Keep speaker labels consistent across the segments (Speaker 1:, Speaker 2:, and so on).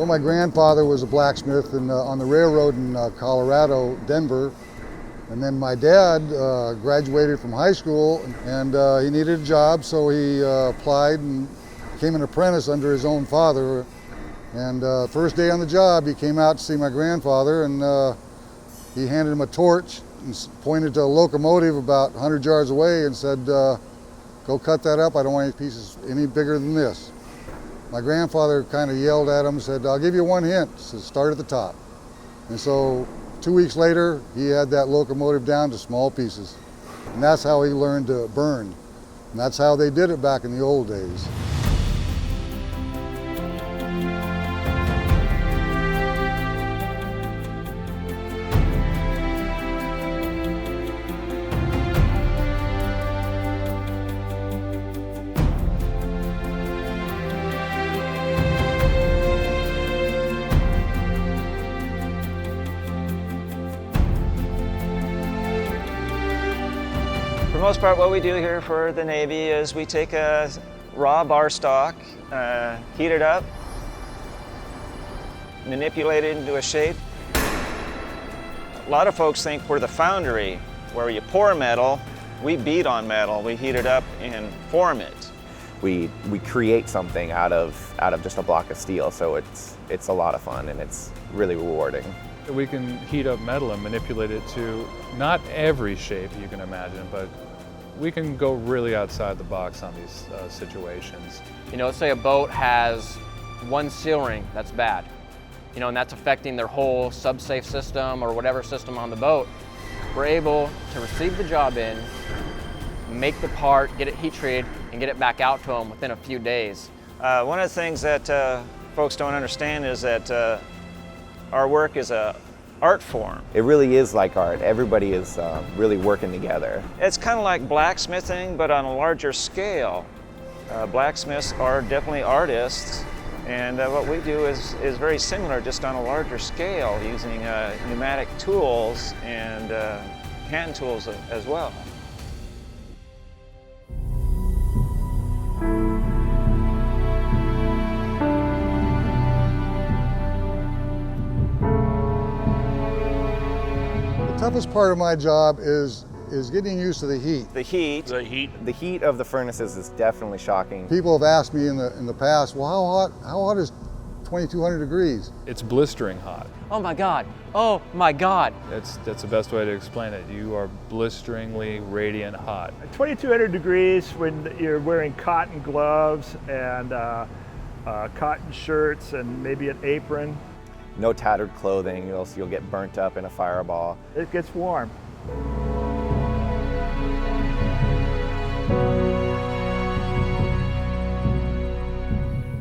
Speaker 1: Well, my grandfather was a blacksmith on the railroad in Colorado, Denver. And then my dad graduated from high school and he needed a job, so he applied and became an apprentice under his own father. And first day on the job, he came out to see my grandfather and he handed him a torch and pointed to a locomotive about 100 yards away and said, go cut that up, I don't want any pieces any bigger than this. My grandfather kind of yelled at him and said, I'll give you one hint, so start at the top. And so 2 weeks later, he had that locomotive down to small pieces. And that's how he learned to burn. And that's how they did it back in the old days.
Speaker 2: For the most part, what we do here for the Navy is we take a raw bar stock, heat it up, manipulate it into a shape. A lot of folks think we're the foundry, where you pour metal, we beat on metal, we heat it up and form it.
Speaker 3: We create something out of just a block of steel, so it's a lot of fun and it's really rewarding.
Speaker 4: We can heat up metal and manipulate it to not every shape you can imagine, but we can go really outside the box on these situations.
Speaker 5: You know, let's say a boat has one seal ring that's bad, you know, and that's affecting their whole sub-safe system or whatever system on the boat. We're able to receive the job in, make the part, get it heat treated, and get it back out to them within a few days.
Speaker 2: One of the things that folks don't understand is that our work is a art form.
Speaker 3: It really is like art. Everybody is really working together.
Speaker 2: It's kind of like blacksmithing, but on a larger scale. Blacksmiths are definitely artists, and what we do is very similar, just on a larger scale, using pneumatic tools and hand tools as well.
Speaker 1: The toughest part of my job is getting used to the heat.
Speaker 2: The heat.
Speaker 3: The heat of the furnaces is definitely shocking.
Speaker 1: People have asked me in the past, well, how hot is 2,200 degrees?
Speaker 4: It's blistering hot.
Speaker 5: Oh my God, oh my God.
Speaker 4: That's the best way to explain it. You are blisteringly radiant hot.
Speaker 6: 2,200 degrees when you're wearing cotton gloves and cotton shirts and maybe an apron.
Speaker 3: No tattered clothing, else you'll get burnt up in a fireball.
Speaker 6: It gets warm.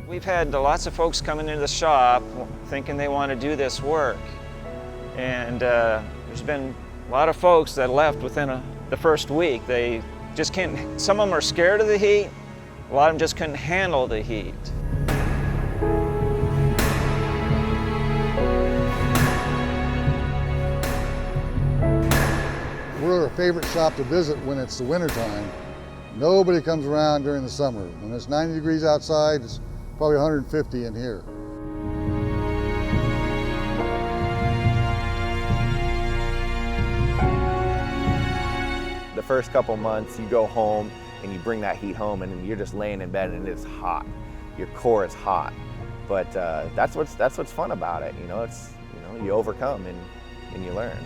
Speaker 2: We've had lots of folks coming into the shop thinking they want to do this work. And there's been a lot of folks that left within the first week. They just can't, some of them are scared of the heat, a lot of them just couldn't handle the heat.
Speaker 1: We're a favorite shop to visit when it's the winter time. Nobody comes around during the summer. When it's 90 degrees outside, it's probably 150 in here.
Speaker 3: The first couple months, you go home and you bring that heat home and you're just laying in bed and it's hot. Your core is hot. But that's what's fun about it. You know, it's, you know, you overcome and you learn.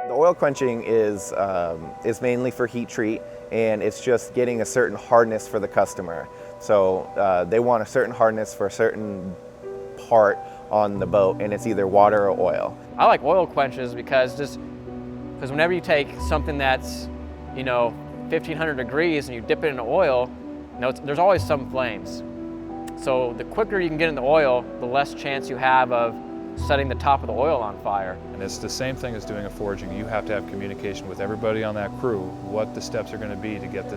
Speaker 3: Oil quenching is mainly for heat treat, and it's just getting a certain hardness for the customer. So they want a certain hardness for a certain part on the boat, and it's either water or oil.
Speaker 5: I like oil quenches because whenever you take something that's, you know, 1,500 degrees and you dip it in oil, you know, there's always some flames. So the quicker you can get in the oil, the less chance you have of setting the top of the oil on fire.
Speaker 4: And it's the same thing as doing a forging. You have to have communication with everybody on that crew, what the steps are going to be to get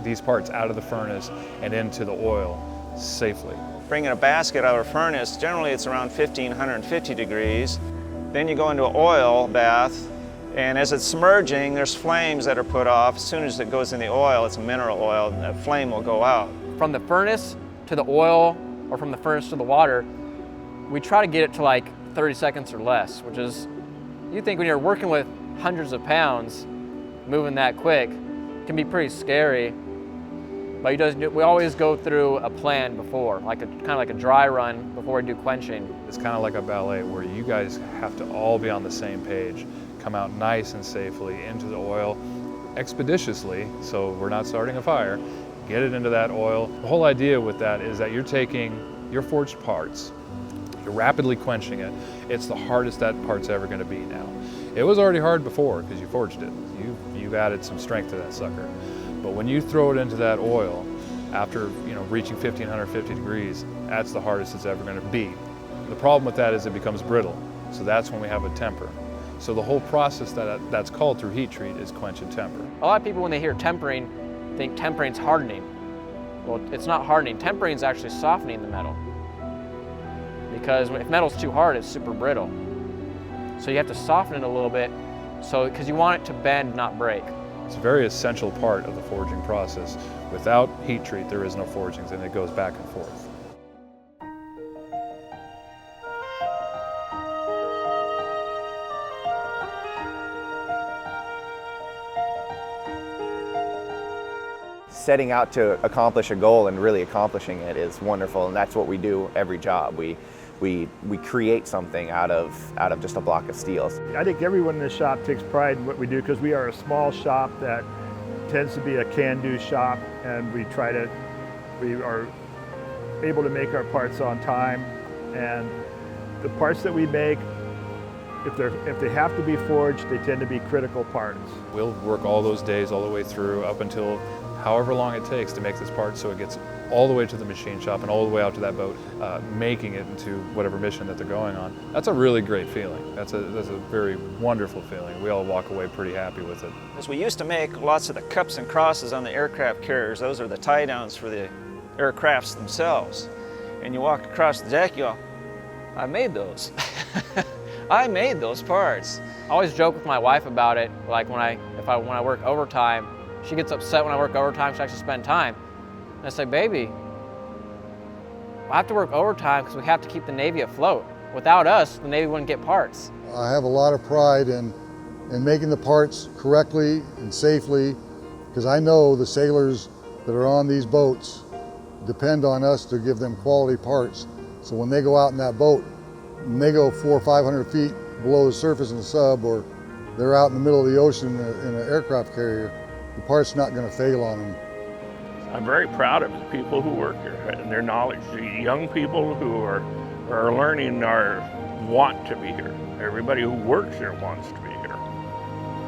Speaker 4: these parts out of the furnace and into the oil safely.
Speaker 2: Bringing a basket out of a furnace, generally it's around 1,550 degrees. Then you go into an oil bath, and as it's submerging, there's flames that are put off. As soon as it goes in the oil, it's a mineral oil, and that flame will go out.
Speaker 5: From the furnace to the oil, or from the furnace to the water, we try to get it to like 30 seconds or less, which is, you think when you're working with hundreds of pounds, moving that quick, can be pretty scary. But we always go through a plan before, kind of like a dry run before we do quenching.
Speaker 4: It's kind of like a ballet where you guys have to all be on the same page, come out nice and safely into the oil expeditiously, so we're not starting a fire, get it into that oil. The whole idea with that is that you're taking your forged parts, you're rapidly quenching it. It's the hardest that part's ever going to be now. It was already hard before because you forged it. You've added some strength to that sucker. But when you throw it into that oil, after reaching 1,550 degrees, that's the hardest it's ever going to be. The problem with that is it becomes brittle. So that's when we have a temper. So the whole process that's called through heat treat is quench and temper.
Speaker 5: A lot of people, when they hear tempering, think tempering's hardening. Well, it's not hardening. Tempering is actually softening the metal. Because if metal's too hard, it's super brittle. So you have to soften it a little bit, because you want it to bend, not break.
Speaker 4: It's a very essential part of the forging process. Without heat treat, there is no forgings, and it goes back and forth.
Speaker 3: Setting out to accomplish a goal and really accomplishing it is wonderful, and that's what we do every job. We create something out of just a block of steel.
Speaker 6: I think everyone in the shop takes pride in what we do because we are a small shop that tends to be a can-do shop, and we are able to make our parts on time. And the parts that we make, if they have to be forged, they tend to be critical parts.
Speaker 4: We'll work all those days all the way through up until however long it takes to make this part so it gets all the way to the machine shop and all the way out to that boat, making it into whatever mission that they're going on. That's a really great feeling. That's a very wonderful feeling. We all walk away pretty happy with it.
Speaker 2: As we used to make lots of the cups and crosses on the aircraft carriers, those are the tie downs for the aircrafts themselves. And you walk across the deck, you go, I made those. I made those parts.
Speaker 5: I always joke with my wife about it, like when I work overtime, she gets upset when I work overtime, she actually spend time. And I say, baby, I have to work overtime because we have to keep the Navy afloat. Without us, the Navy wouldn't get parts.
Speaker 1: I have a lot of pride in making the parts correctly and safely, because I know the sailors that are on these boats depend on us to give them quality parts. So when they go out in that boat, and they go 400 or 500 feet below the surface in a sub, or they're out in the middle of the ocean in an aircraft carrier, the part's not going to fail on them.
Speaker 7: I'm very proud of the people who work here and their knowledge. The young people who are learning want to be here. Everybody who works here wants to be here.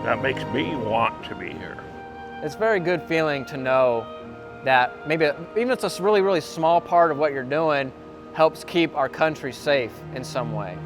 Speaker 7: That makes me want to be here.
Speaker 5: It's a very good feeling to know that maybe, even if it's a really, really small part of what you're doing, helps keep our country safe in some way.